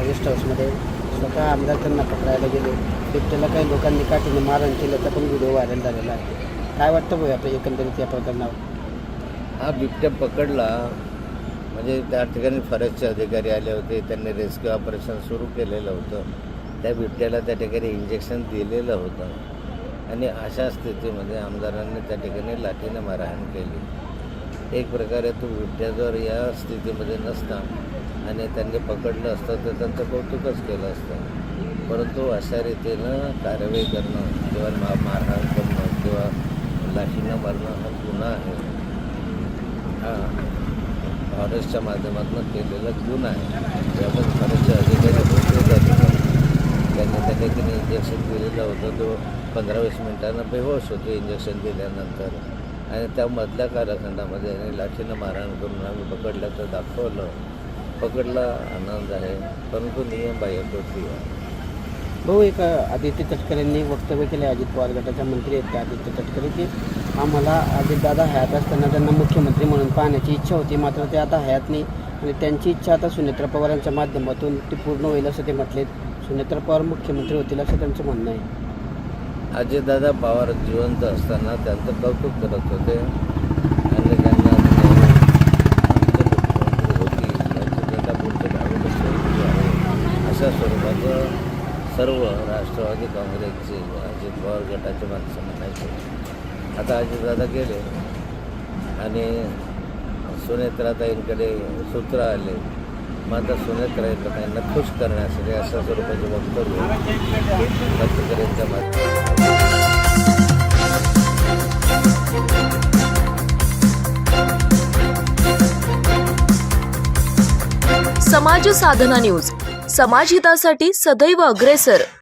Guest हाऊसमध्ये स्वतः आमदार त्यांना पकडायला गेले. बिबट्याला काही लोकांनी काठीने मारहाण केल्याचा पण व्हिडिओ व्हायरल झालेला आहे. काय वाटतं भाऊ आपल्या एकंदरीत या प्रकरणावर? हा बिबट्या पकडला म्हणजे त्या ठिकाणी फॉरेस्टचे अधिकारी आले होते. त्यांनी रेस्क्यू ऑपरेशन सुरू केलेलं होतं. त्या बिबट्याला त्या ठिकाणी इंजेक्शन दिलेलं होतं आणि अशा स्थितीमध्ये आमदारांनी त्या ठिकाणी लाठीने मारहाण केली. एक प्रकारे तो बिबट्या जर या स्थितीमध्ये नसता आणि त्यांनी पकडलं असतं तर त्यांचं कौतुकच केलं असतं. परंतु अशा रीतीनं कारवाई करणं किंवा मारहाण करणं किंवा लाठीनं मारणं हा गुन्हा आहे. हा फॉरेस्टच्या माध्यमातून केलेला गुन्हा आहे. त्यामुळे फॉरेस्टचे अधिकारी होते त्यांनी त्या ठिकाणी इंजेक्शन दिलेलं होतं. तो 15-20 मिनिटांना बेहोश होतो इंजेक्शन दिल्यानंतर आणि त्यामधल्या कालखंडामध्ये आणि लाठीनं मारहाण करून आम्ही पकडल्याचं दाखवलं. पकडला आनंद आहे, परंतु नियमबाह्य कृती आहे. भाऊ एक आदित्य तटकरेंनी वक्तव्य केले. अजित पवार गटाच्या मंत्री आहेत त्या आदित्य तटकरे की आम्हाला अजितदादा हयात असताना त्यांना मुख्यमंत्री म्हणून पाहण्याची इच्छा होती, मात्र ते आता हयात नाही आणि त्यांची इच्छा आता सुनेत्रा पवारांच्या माध्यमातून ती पूर्ण होईल असं ते म्हटले. सुनेत्रा पवार मुख्यमंत्री होतील असं त्यांचं म्हणणं आहे. अजितदादा पवार जिवंत असताना त्यांचं कौतुक करत होते आणि त्यांना होती अजितदादा पुढचे भावी स्वरूप आहे अशा स्वरूपाचं सर्व राष्ट्रवादी काँग्रेसचे अजित पवार गटाचे माणसं म्हणायचे. आता अजितदादा गेले आणि सुनेत्राताईंकडे सूत्र आले. मग आता सुनेत्राताईंना खुश करण्यासाठी अशा स्वरूपाचे वक्तव्य तटकरेंच्या समाज साधना न्यूज, समाजहितासाठी सदैव अग्रेसर.